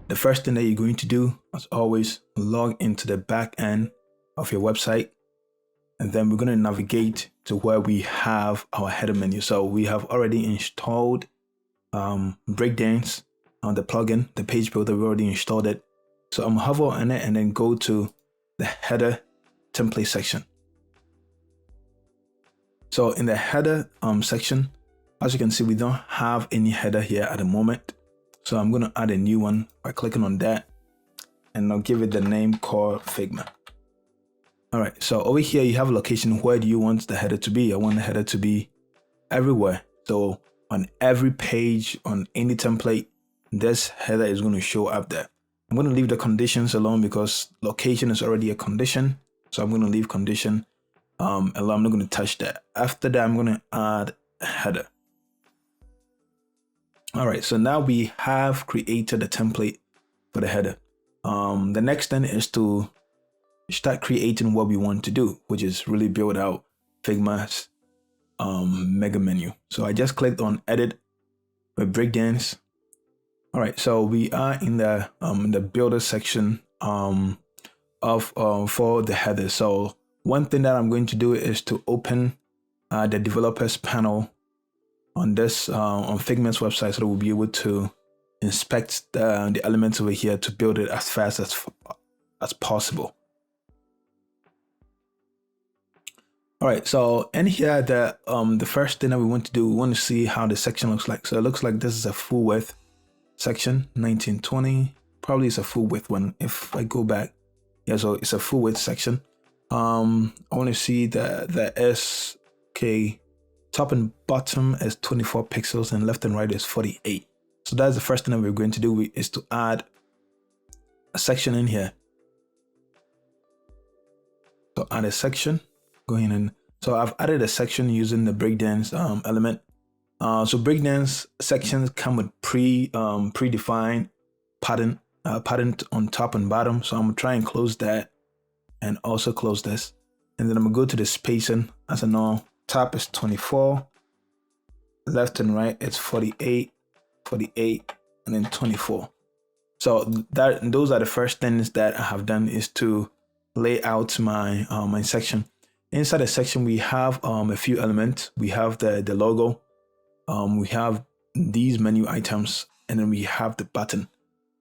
the first thing that you're going to do, as always, log into the back end of your website. And then we're going to navigate to where we have our header menu. So we have already installed Breakdance on the plugin, the page builder. We already installed it. So I'm hover on it and then go to the header template section. So in the header section, as you can see, we don't have any header here at the moment. So I'm going to add a new one by clicking on that, and I'll give it the name called Figma. All right, so over here you have a location. Where do you want the header to be? I want the header to be everywhere. So on every page, on any template, this header is going to show up there. I'm going to leave the conditions alone because location is already a condition. So I'm going to leave condition alone. I'm not going to touch that. After that, I'm going to add a header. All right, so now we have created a template for the header. The next thing is to start creating what we want to do, which is really build out Figma's mega menu. So I just clicked on edit with Breakdance. All right, so we are in the builder section for the header. So one thing that I'm going to do is to open the developers panel on this on Figma's website, so that we'll be able to inspect the elements over here to build it as fast as possible. All right, so in here, the first thing that we want to do, we want to see how the section looks like. So it looks like this is a full width section, 1920. Probably it's a full width one. If I go back, yeah, so it's a full width section. I want to see the SK top and bottom is 24 pixels and left and right is 48. So that's the first thing that we're going to do is to add a section in here. So add a section. Going in. So I've added a section using the Breakdance element. So Breakdance sections come with predefined pattern on top and bottom. So I'm gonna try and close that and also close this. And then I'm gonna go to the spacing. As I know, top is 24, left and right it's 48, 48, and then 24. So those are the first things that I have done, is to lay out my my section. Inside the section, we have a few elements. We have the logo, we have these menu items, and then we have the button.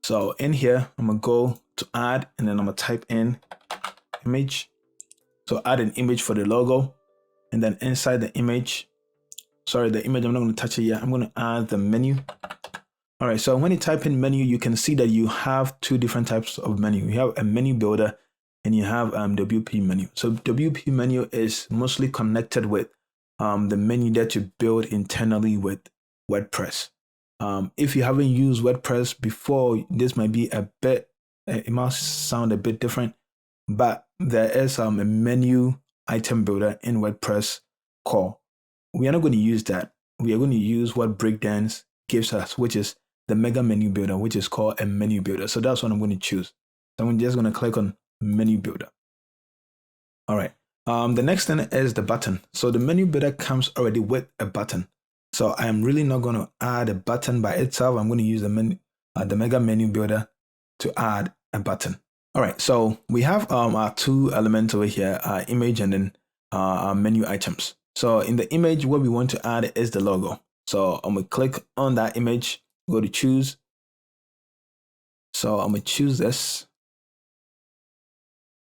So in here, I'm gonna go to add, and then I'm gonna type in image. So add an image for the logo, and then inside the image, I'm not gonna touch it yet. I'm gonna add the menu. All right, so when you type in menu, you can see that you have two different types of menu. You have a menu builder, and you have WP menu. So WP menu is mostly connected with the menu that you build internally with WordPress. If you haven't used WordPress before, this might be a bit, it must sound a bit different, but there is a menu item builder in WordPress core. We are not going to use that. We are going to use what Breakdance gives us, which is the mega menu builder, which is called a menu builder. So that's what I'm going to choose. So I'm just going to click on menu builder. All right. The next thing is the button. So the menu builder comes already with a button. So I'm really not going to add a button by itself. I'm going to use the mega menu builder to add a button. All right. So we have our two elements over here, our image and then our menu items. So in the image, what we want to add is the logo. So I'm going to click on that image, go to choose. So I'm going to choose this.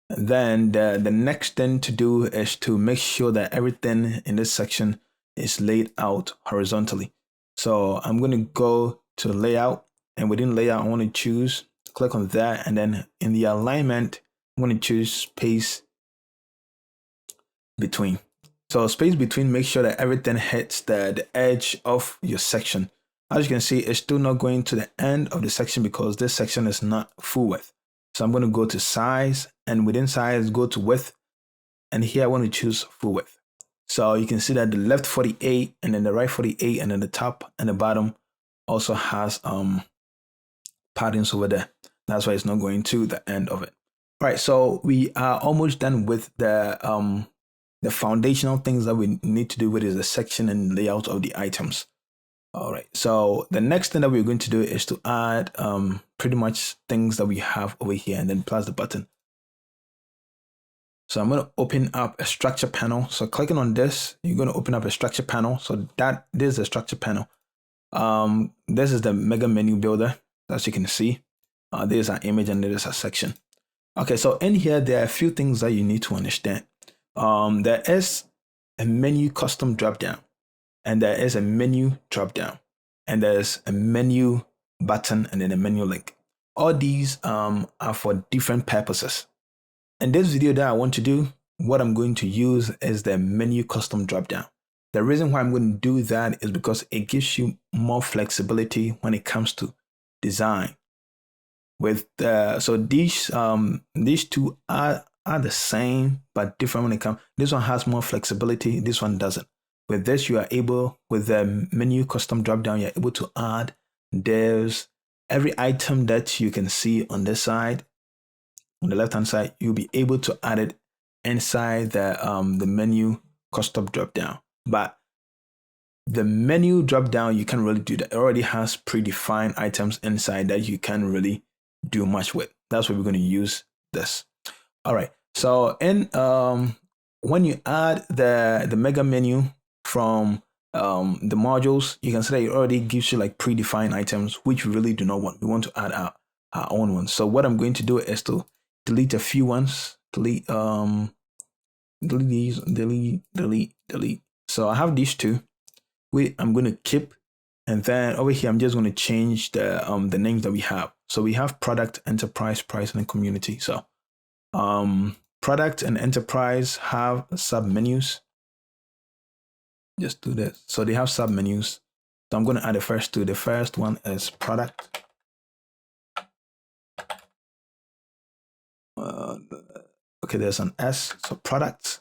And then the next thing to do is to make sure that everything in this section is laid out horizontally. So I'm going to go to layout, and within layout, I want to choose, click on that. And then in the alignment, I'm going to choose space between. So space between, make sure that everything hits the edge of your section. As you can see, it's still not going to the end of the section because this section is not full width. So I'm going to go to size, and within size, go to width. And here I want to choose full width. So you can see that the left 48 and then the right 48 and then the top and the bottom also has patterns over there. That's why it's not going to the end of it. All right, so we are almost done with the foundational things that we need to do with is the section and layout of the items. All right, so the next thing that we're going to do is to add pretty much things that we have over here and then plus the button. So I'm going to open up a structure panel. So clicking on this, you're going to open up a structure panel. So this is a structure panel. This is the mega menu builder, as you can see. There's our image and there's our section. Okay, so in here, there are a few things that you need to understand. There is a menu custom dropdown, and there is a menu dropdown, and there's a menu button, and then a menu link. All these are for different purposes. In this video that I want to do, what I'm going to use is the menu custom dropdown. The reason why I'm going to do that is because it gives you more flexibility when it comes to design. With so these two are the same but different when it comes. This one has more flexibility. This one doesn't. With this, you are able, with the menu custom dropdown, you're able to add divs. Every item that you can see on this side, on the left hand side, you'll be able to add it inside the menu custom dropdown. But the menu dropdown, you can't really do that. It already has predefined items inside that you can't really do much with. That's why we're going to use this. All right. So in when you add the mega menu from the modules, you can see that it already gives you like predefined items, which we really do not want. We want to add our own ones. So what I'm going to do is to delete a few ones. Delete these. Delete. So I have these two. I'm going to keep, and then over here I'm just going to change the names that we have. So we have product, enterprise, pricing, and community. So product and enterprise have sub menus. Just do this. So they have sub menus. So I'm going to add the first two. The first one is product. Okay, there's an S. So product.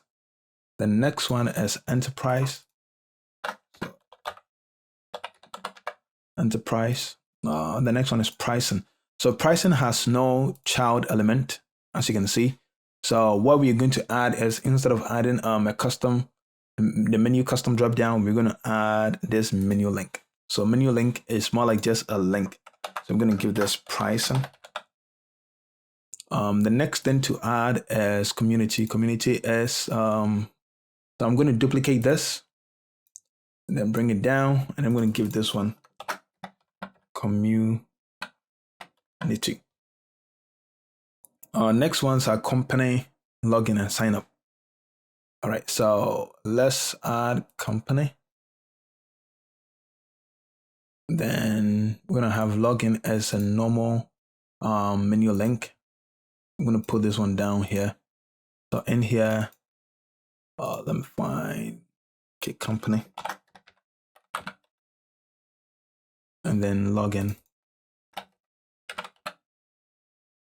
The next one is enterprise. So, enterprise. The next one is pricing. So pricing has no child element, as you can see. So what we're going to add is, instead of adding the menu custom drop down, we're going to add this menu link. So menu link is more like just a link. So I'm going to give this pricing. The next thing to add is community. Community is, so I'm going to duplicate this and then bring it down, and I'm going to give this one community. Next ones are company, login, and sign up. All right, so let's add company. Then we're going to have login as a normal menu link. I'm going to put this one down here. So in here, let me find, okay, company. And then login.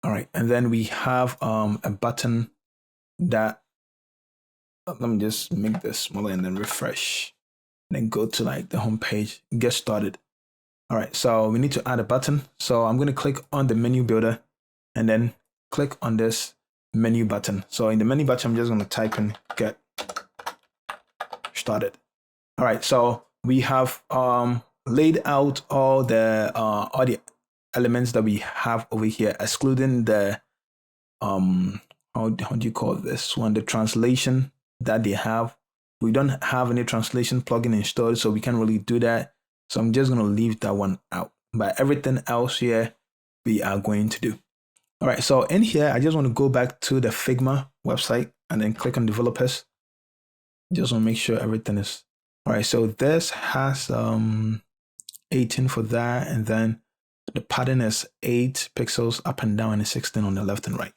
All right, and then we have a button that, let me just make this smaller and then refresh. And then go to like the home page, get started. All right, so we need to add a button. So I'm going to click on the menu builder and then click on this menu button. So in the menu button, I'm just going to type in get started. All right, so we have laid out all the elements that we have over here, excluding the how do you call this one, the translation that they have. We don't have any translation plugin installed, so we can't really do that. So I'm just going to leave that one out. But everything else here, we are going to do. All right, so in here, I just want to go back to the Figma website and then click on developers. Just want to make sure everything is all right. So this has 18 for that, and then the pattern is 8 pixels up and down and 16 on the left and right.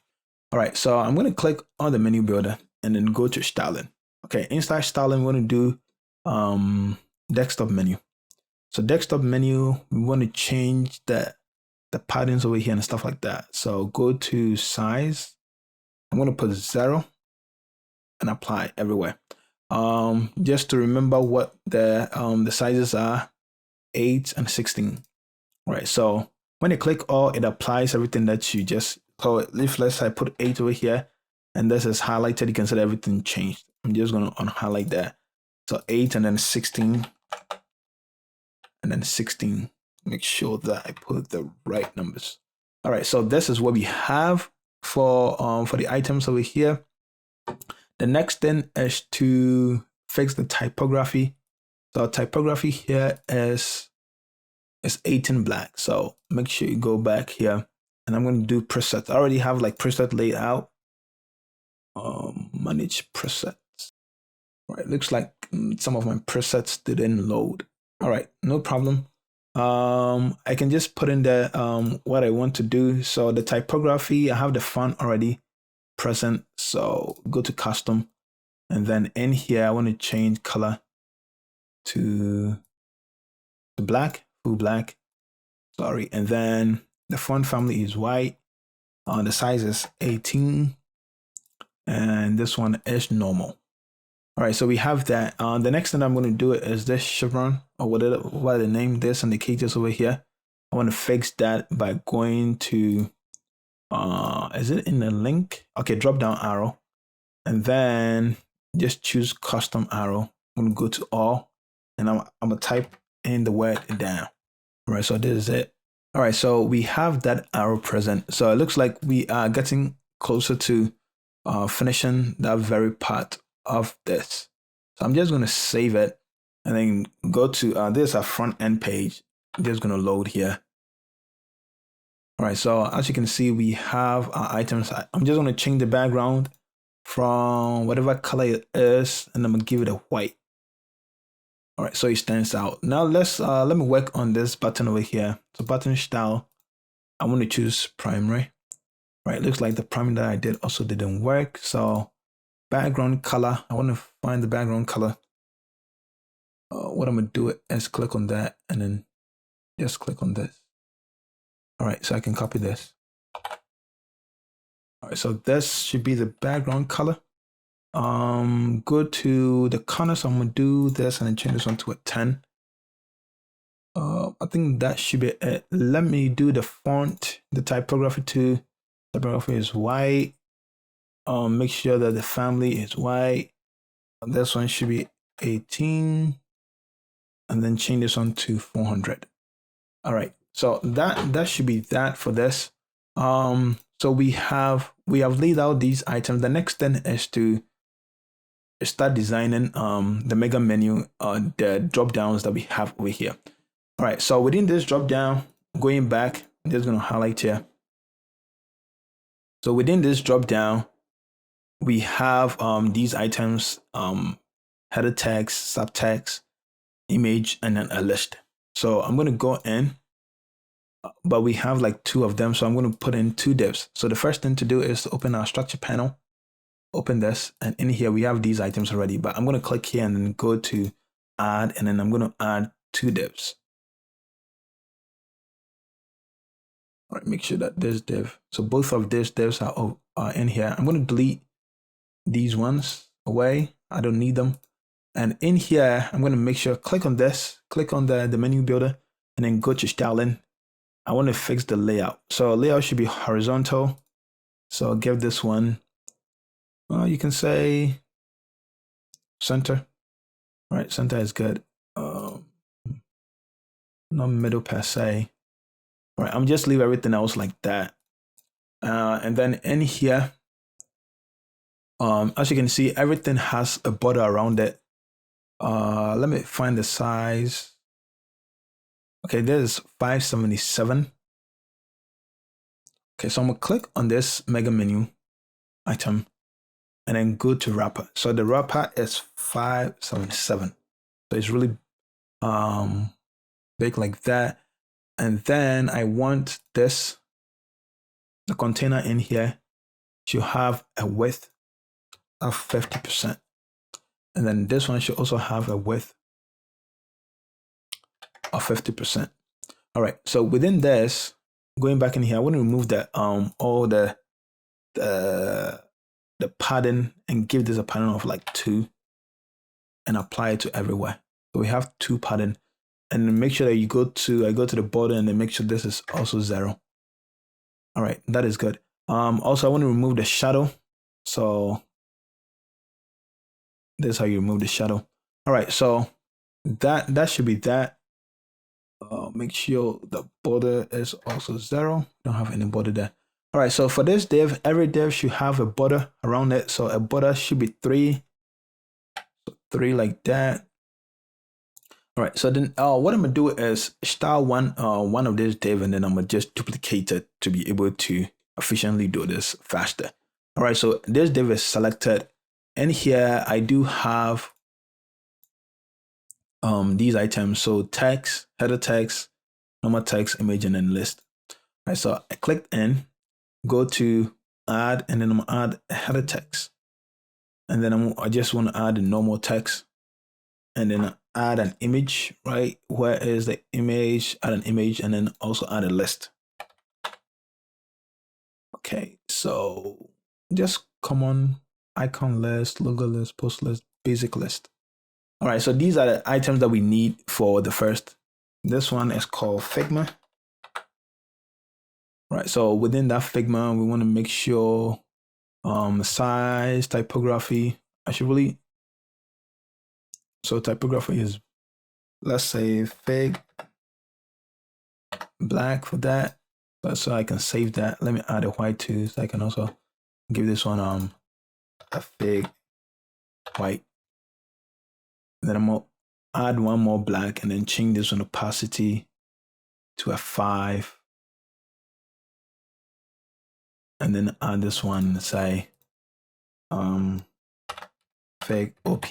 All right, so I'm going to click on the menu builder and then go to styling. Okay, inside styling, we're going to do desktop menu. So desktop menu, we want to change the patterns over here and stuff like that. So go to size. I'm going to put 0 and apply everywhere. Just to remember what the sizes are, 8 and 16. All right, so when you click all, it applies everything that you just, so if let's say I put 8 over here and this is highlighted, you can see that everything changed. I'm just going to unhighlight that. So 8 and then 16. and then 16. Make sure that I put the right numbers. All right, so this is what we have for the items over here. The next thing is to fix the typography. So typography here is 18 black. So make sure you go back here, and I'm going to do presets. I already have like preset laid out. Manage presets. All right, looks like some of my presets didn't load. All right, no problem. I can just put in there what I want to do. So the typography, I have the font already present. So go to custom, and then in here I want to change color to black, full black. Sorry, and then the font family is white. The size is 18, and this one is normal. All right, so we have that. The next thing I'm going to do is this chevron, or what the name this indicators over here. I want to fix that by going to, is it in the link? Okay, drop down arrow, and then just choose custom arrow. I'm going to go to all, and I'm going to type in the word down. All right, so this is it. All right, so we have that arrow present. So it looks like we are getting closer to finishing that very part of this. So I'm just going to save it and then go to this is our front end page. I'm just going to load here. All right, so as you can see, we have our items. I'm just going to change the background from whatever color it is, and I'm going to give it a white. All right, so it stands out. Now let me work on this button over here. So button style, I want to choose primary. Right, looks like the primary that I did also didn't work. So background color, I want to find the background color. What I'm gonna do is click on that and then just click on this. All right, so I can copy this. All right, so this should be the background color. Go to the corner, so I'm gonna do this and then change this one to a 10. I think that should be it. Let me do the font, the typography too. Typography is white. Make sure that the family is white. This one should be 18, and then change this one to 400. All right, so that should be that for this. So we have laid out these items. The next thing is to start designing the mega menu, the drop downs that we have over here. All right, so within this drop down, going back, I'm just going to highlight here. So within this drop down, we have these items, header text, subtext, image, and then a list. So I'm going to go in, but we have like 2 of them. So I'm going to put in 2 divs. So the first thing to do is to open our structure panel, open this, and in here we have these items already, but I'm going to click here and then go to add, and then I'm going to add 2 divs. All right, make sure that this div, so both of these divs are in here. I'm going to delete these ones away. I don't need them. And in here, I'm going to make sure, click on this, click on the menu builder, and then go to styling. I want to fix the layout. So layout should be horizontal. So I'll give this one, you can say center. All right, center is good. Not middle per se. All right, I'm just leave everything else like that. And then in here, as you can see, everything has a border around it. Let me find the size. Okay, there's 577. Okay, so I'm gonna click on this mega menu item and then go to wrapper. So the wrapper is 577. So it's really big like that. And then I want this, the container in here to have a width of 50%. And then this one should also have a width of 50%. All right, so within this, going back in here, I want to remove the all the padding and give this a padding of like 2 and apply it to everywhere. So we have 2 padding, and then make sure that I go to the border and then make sure this is also 0. All right, that is good. Also I want to remove the shadow. So this is how you remove the shadow. All right, so that should be that. make sure the border is also 0. Don't have any border there. All right, so for this div, every div should have a border around it. So a border should be 3. So 3 like that. All right, so then what I'm gonna do is start one of these div, and then I'm gonna just duplicate it to be able to efficiently do this faster. All right, so this div is selected, and here I do have these items. So text, header text, normal text, image, and then list. All right, so I clicked in, go to add, and then I'm gonna add a header text, and then I just want to add the normal text, and then add an image. Right, where is the image? Add an image, and then also add a list. Okay, so just common icon list, logo list, post list, basic list. All right, so these are the items that we need for the first. This one is called Figma. Right, so within that Figma, we want to make sure size, typography. So typography is, let's say, Fig black for that. So I can save that. Let me add a white too, so I can also give this one a Fig white. And then I'm gonna add one more black, and then change this one opacity to a 5. And then add this one, say Fig OP.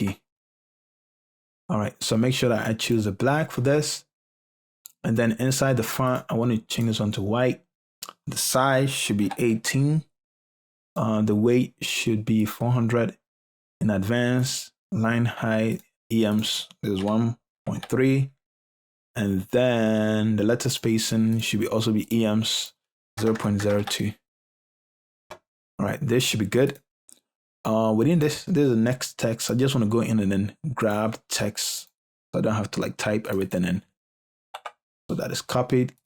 All right, so make sure that I choose a black for this. And then inside the font, I want to change this one to white. The size should be 18. The weight should be 400. In advanced, line height, EMs is 1.3. And then the letter spacing should also be EMs 0.02. All right, this should be good. Within this is the next text. I just want to go in and then grab text, so I don't have to like type everything in. So that is copied,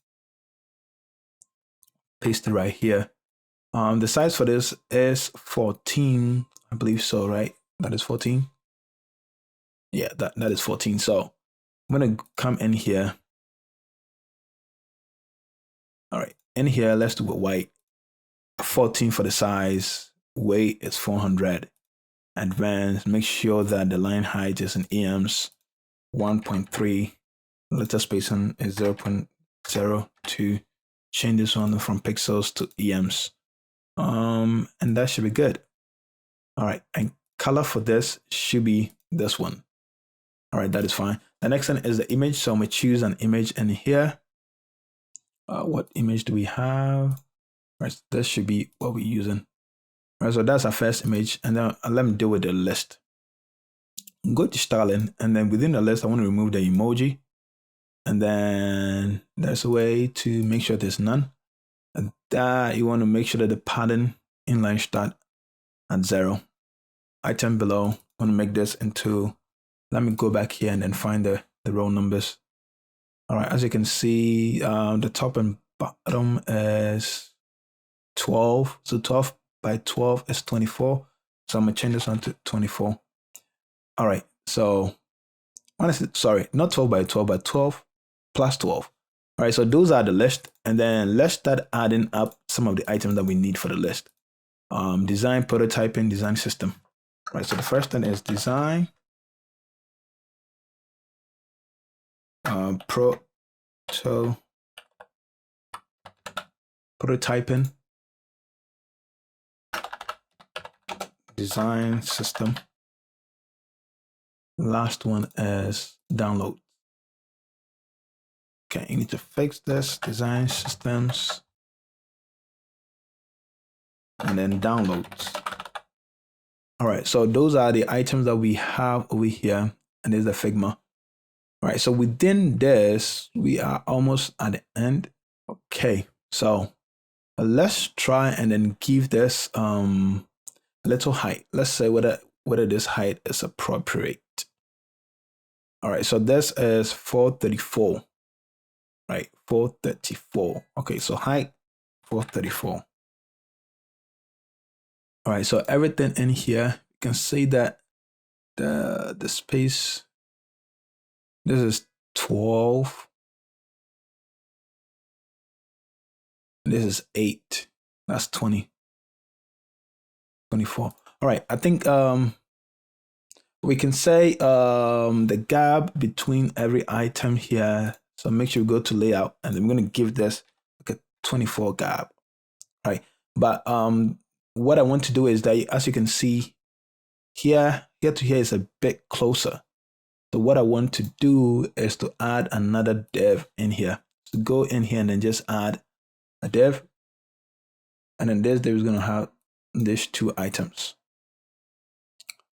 paste it right here. The size for this is 14, I believe so, right? That is 14. Yeah, that is 14. So I'm gonna come in here. All right, in here, let's do it white. 14 for the size. Weight is 400. Advanced, make sure that the line height is in EMs 1.3. Letter spacing is 0.02. Change this one from pixels to EMs. And that should be good. All right, and color for this should be this one. All right, that is fine. The next one is the image. So I'm gonna choose an image in here. What image do we have? Right, this should be what we're using. All right, so that's our first image, and then let me deal with the list. Go to styling, and then within the list, I want to remove the emoji. And then there's a way to make sure there's none. And that you want to make sure that the pattern inline start at 0. Item below, I want to make this into, let me go back here and then find the row numbers. All right, as you can see, the top and bottom is 12. So 12 by 12 is 24. So I'm gonna change this one to 24. All right, so honestly, sorry, not 12 by 12, but 12 plus 12. All right, so those are the list. And then let's start adding up some of the items that we need for the list. Design, prototyping, design system. All right, so the first one is design. Prototyping, design system. Last one is download. Okay, you need to fix this, design systems, and then downloads. All right, so those are the items that we have over here, and there's the Figma. All right, so within this, we are almost at the end. Okay, so let's try and then give this a little height. Let's say whether this height is appropriate. All right, so this is 434, right? 434. Okay, so height 434. All right, so everything in here, you can see that the space, this is 12. And this is 8. That's 20. 24. All right. I think we can say the gap between every item here. So make sure you go to layout, and I'm going to give this like a 24 gap. All right. But what I want to do is that, as you can see here to here is a bit closer. So what I want to do is to add another div in here. So go in here and then just add a div. And then this div is going to have these 2 items,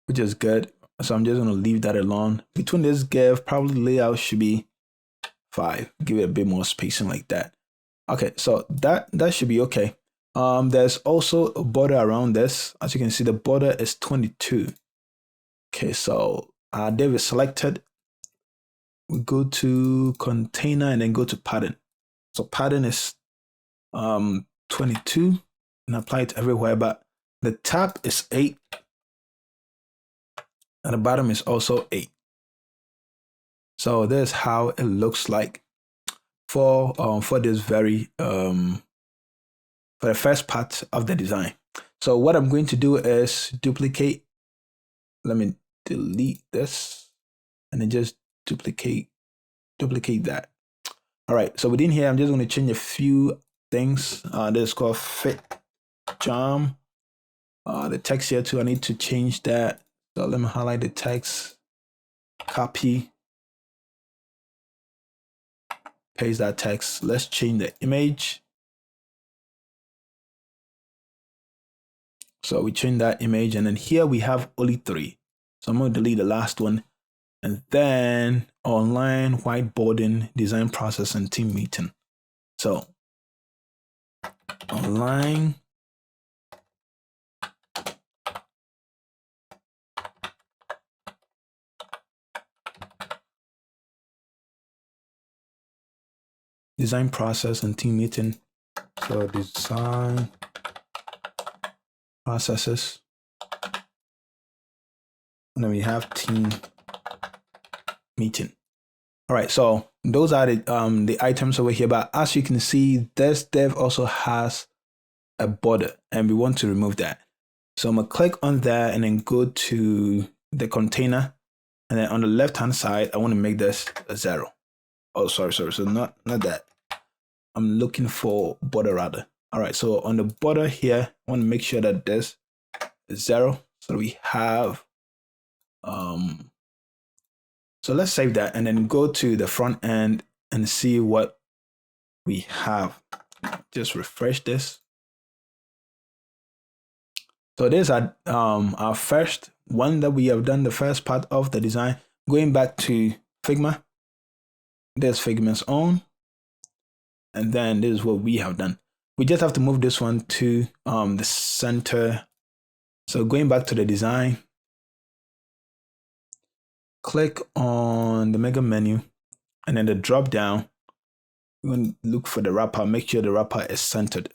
which is good. So I'm just going to leave that alone. Between this div, probably layout should be 5. Give it a bit more spacing like that. Okay, so that should be okay. There's also a border around this. As you can see, the border is 22. Okay, so our div is selected. We go to container and then go to pattern. So pattern is 22 and apply it everywhere, but the top is 8 and the bottom is also 8. So this is how it looks like for this very for the first part of the design. So what I'm going to do is duplicate. Let me delete this and then just duplicate that. All right, so within here, I'm just going to change a few things. This is called fit jam. The text here too, I need to change that. So let me highlight the text, copy, paste that text. Let's change the image. So we change that image, and then here we have only 3. So I'm going to delete the last one. And then online whiteboarding, design process, and team meeting. So online design process and team meeting. So design processes. And then we have team meeting. All right, so those are the items over here. But as you can see, this div also has a border, and we want to remove that. So I'm gonna click on that and then go to the container, and then on the left hand side, I want to make this a 0. Oh, sorry. So not that. I'm looking for border rather. All right, so on the border here, I want to make sure that this is 0. So we have so let's save that and then go to the front end and see what we have. Just refresh this. So this is our first one that we have done, the first part of the design. Going back to Figma, there's Figma's own, and then this is what we have done. We just have to move this one to the center. So going back to the design, click on the mega menu, and then the drop down, we're going to look for the wrapper. Make sure the wrapper is centered,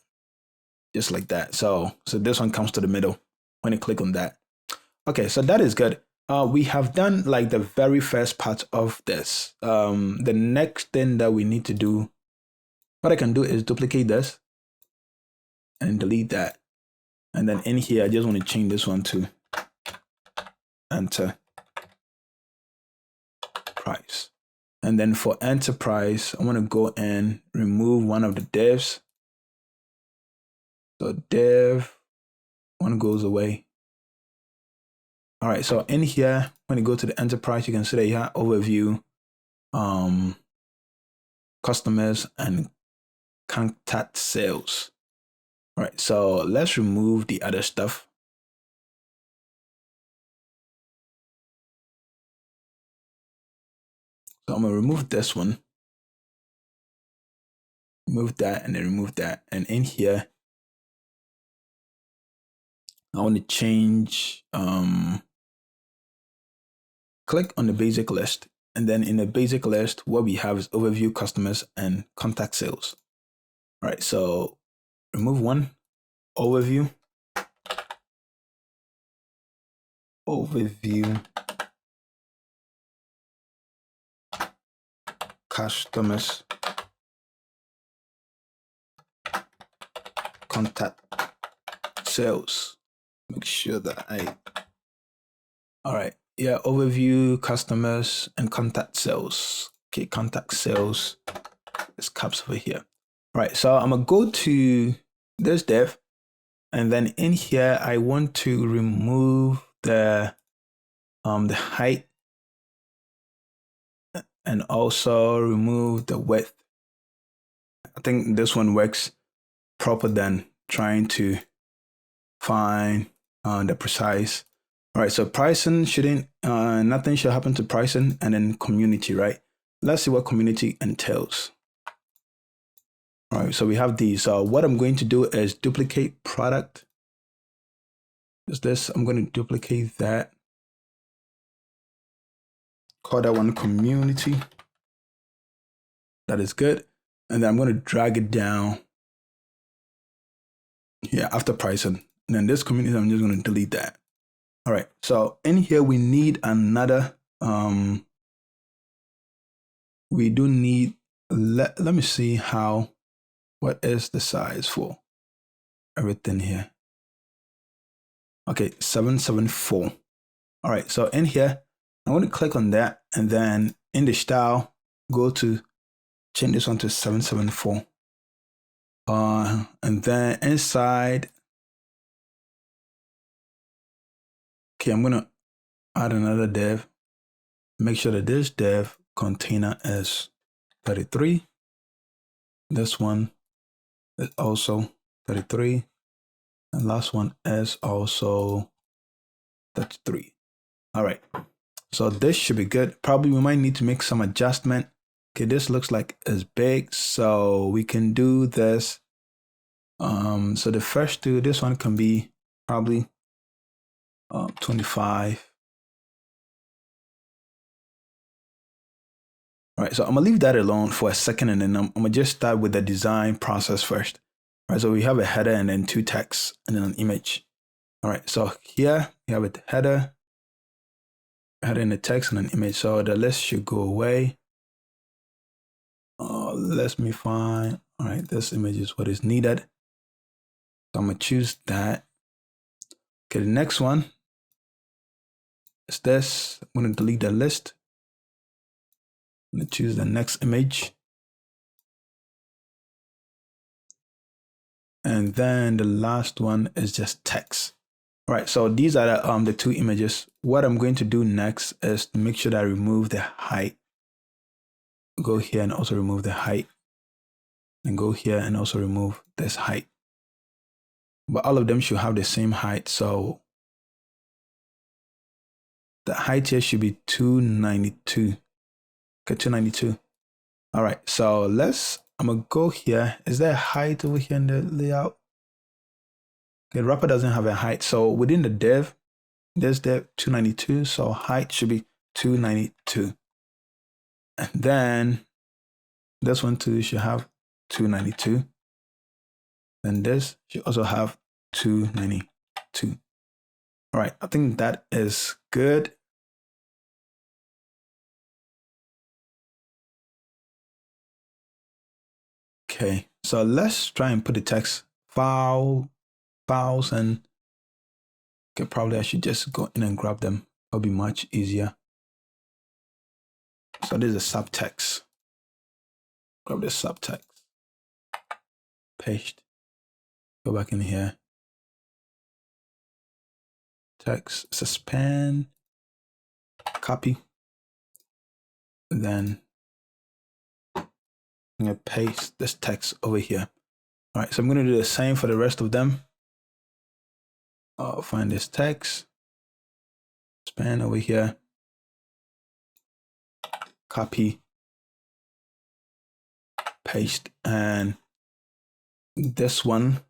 just like that. So this one comes to the middle when you click on that. Okay, so that is good. We have done like the very first part of this. The next thing that we need to do, what I can do is duplicate this and delete that. And then in here, I just want to change this one to enterprise. And then for enterprise, I want to go and remove one of the divs. So div one goes away. All right, so in here, when you go to the enterprise, you can see that you have overview, customers, and contact sales. All right, so let's remove the other stuff. So I'm gonna remove this one, remove that, and then remove that. And in here, I want to change, click on the basic list. And then in the basic list, what we have is overview, customers, and contact sales. All right, so remove one, overview, customers, contact sales. Make sure that all right, yeah, overview, customers, and contact sales. Okay, contact sales. This caps over here. All right, so I'm gonna go to this dev, and then in here I want to remove the height and also remove the width. I think this one works proper than trying to find the precise. All right, so pricing shouldn't, nothing should happen to pricing, and then community, right? Let's see what community entails. All right, so we have these. So what I'm going to do is duplicate product. Is this, I'm going to duplicate that. Call that one community. That is good. And then I'm going to drag it down here after pricing. And then this community, I'm just going to delete that. All right, so in here we need another, we do need, let me see how, what is the size for everything here? Okay, 774. All right, so in here, I'm going to click on that, and then in the style, go to change this one to 774. And then inside, okay, I'm going to add another div. Make sure that this div container is 33. This one is also 33. And last one is also 33. All right. So this should be good. Probably we might need to make some adjustment. Okay, this looks like it's big, so we can do this. So the first two, this one can be probably 25. All right, so I'm gonna leave that alone for a second, and then I'm gonna just start with the design process first. All right, so we have a header and then two texts and then an image. All right, so here we have a header and a text and an image. So the list should go away. Let me find, all right, this image is what is needed. So I'm gonna choose that. Okay, the next one is this. I'm gonna delete the list. I'm gonna choose the next image. And then the last one is just text. All right, so these are the two images. What I'm going to do next is to make sure that I remove the height. Go here and also remove the height. And go here and also remove this height. But all of them should have the same height. So the height here should be 292. Okay, 292. All right, so I'm gonna go here. Is there a height over here in the layout? Okay, wrapper doesn't have a height. So within the div, there's div 292. So height should be 292. And then this one too should have 292. And this should also have 292. All right, I think that is good. Okay, so let's try and put the text files, and okay, probably I should just go in and grab them. It'll be much easier. So there's a subtext. Grab the subtext. Paste. Go back in here. Text, suspend. Copy. And then I'm going to paste this text over here. All right, so I'm going to do the same for the rest of them. I'll find this text. Span over here. Copy. Paste. And this one,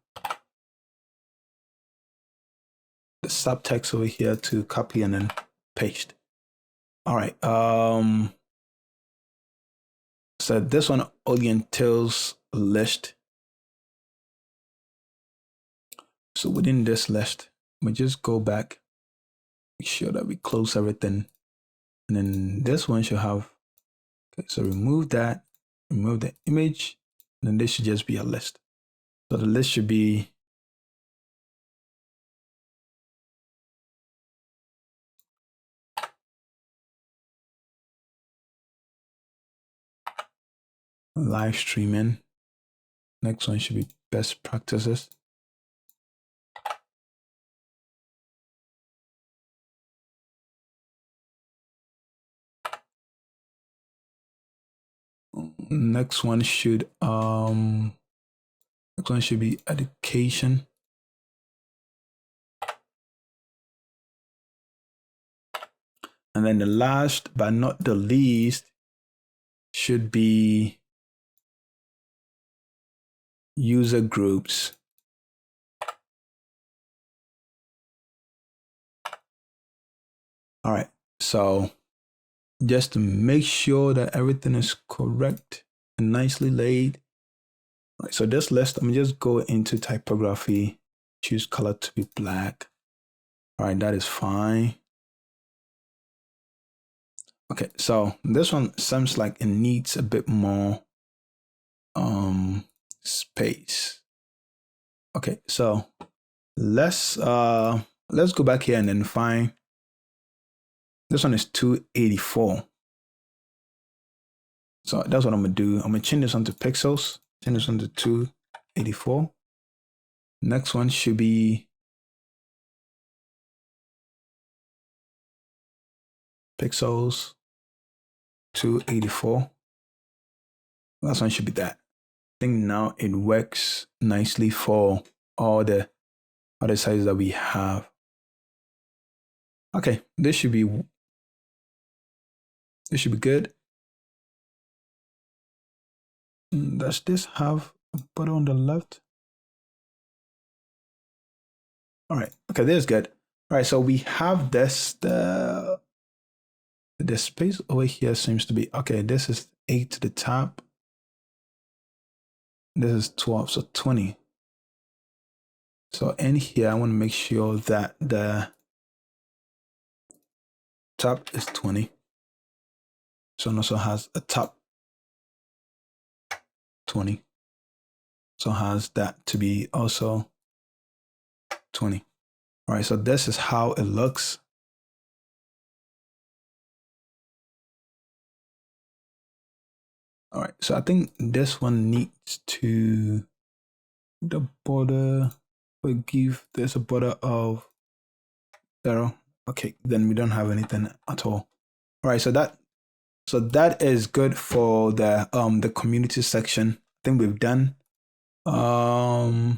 the subtext over here to copy and then paste. All right. So this one only entails list. So within this list, we just go back, make sure that we close everything. And then this one should have, okay, so remove that, remove the image, and then this should just be a list. So the list should be live streaming. Next one should be best practices. Next one should be education. And then the last but not the least should be user groups. All right, so just to make sure that everything is correct and nicely laid. All right, so this list, I'm just go into typography, choose color to be black. All right, that is fine. Okay, so this one seems like it needs a bit more space. Okay, so let's go back here and then find this one is 284. So that's what I'm gonna do. I'm gonna change this one to pixels, change this one to 284. Next one should be pixels 284. Last one should be that. I think now it works nicely for all the other sizes that we have. Okay, this should be good. Does this have a button on the left? All right, okay, this is good. All right, so we have this, the space over here seems to be, okay, this is 8 to the top. This is 12, so 20. So in here, I want to make sure that the top is 20. So it also has a top 20. So has that to be also 20. All right, so this is how it looks. All right, so I think this one needs to, the border, we give this a border of 0. Okay, then we don't have anything at all. All right, so that is good for the community section. I think we've done a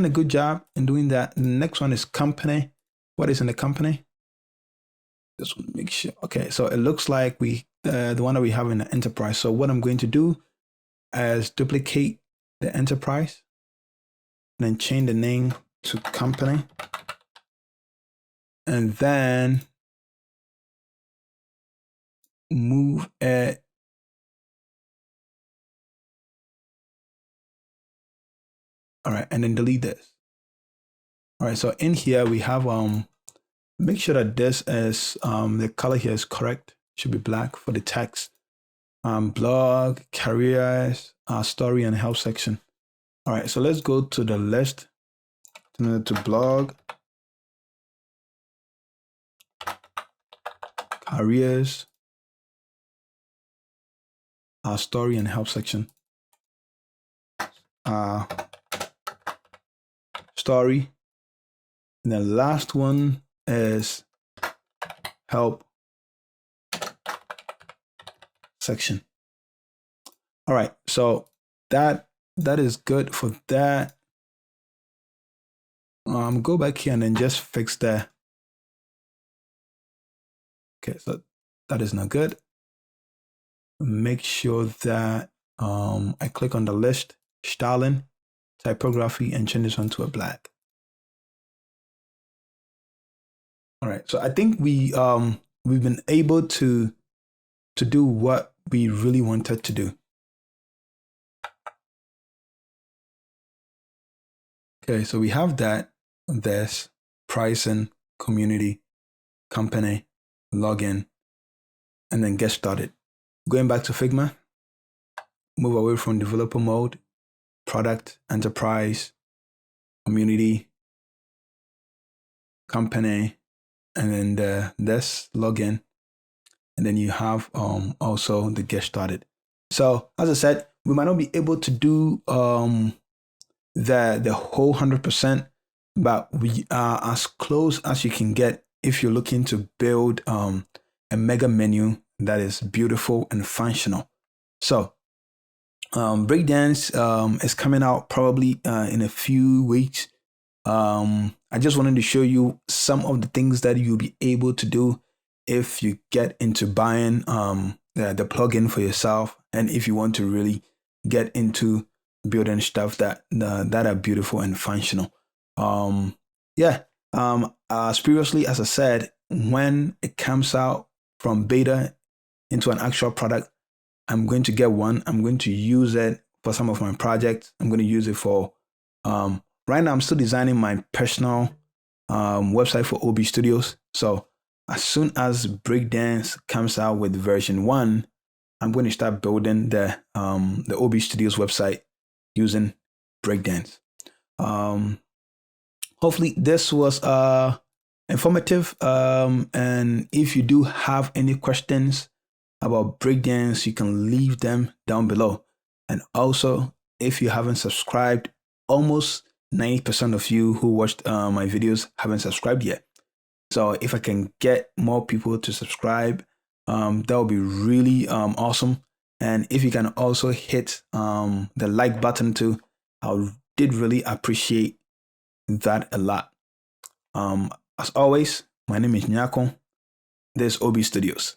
good job in doing that. The next one is company. What is in the company? Just want to make sure. Okay, so it looks like we the one that we have in the enterprise. So what I'm going to do is duplicate the enterprise, and then change the name to company, and then move it. All right, and then delete this. All right, so in here we have make sure that this is the color here is correct. Should be black for the text. Blog, careers, story, and help section. All right, so let's go to the list, to blog, careers, story, and help section. Story. And the last one is help section. All right, so that is good for that. Go back here and then just fix that. Okay, so that is not good. Make sure that I click on the list, styling, typography, and change this one to a black. All right, so I think we've been able to do what we really wanted to do. Okay, so we have that, this, pricing, community, company, login, and then get started. Going back to Figma, move away from developer mode, product, enterprise, community, company, and then this login. And then you have also the get started. So as I said, we might not be able to do the whole 100%, but we are as close as you can get if you're looking to build a mega menu that is beautiful and functional. So Breakdance is coming out probably in a few weeks. I just wanted to show you some of the things that you'll be able to do if you get into buying the plugin for yourself, and if you want to really get into building stuff that are beautiful and functional. As previously as I said, when it comes out from beta into an actual product, I'm going to get one. I'm going to use it for some of my projects. I'm going to use it for right now. I'm still designing my personal website for OB Studios. So as soon as Breakdance comes out with version 1, I'm going to start building the OB Studios website using Breakdance. Hopefully this was informative. And if you do have any questions about Breakdance, you can leave them down below. And also, if you haven't subscribed, almost 90% of you who watched my videos haven't subscribed yet. So if I can get more people to subscribe, that would be really awesome. And if you can also hit the like button too, I did really appreciate that a lot. As always, my name is Nyako. This is OB Studios.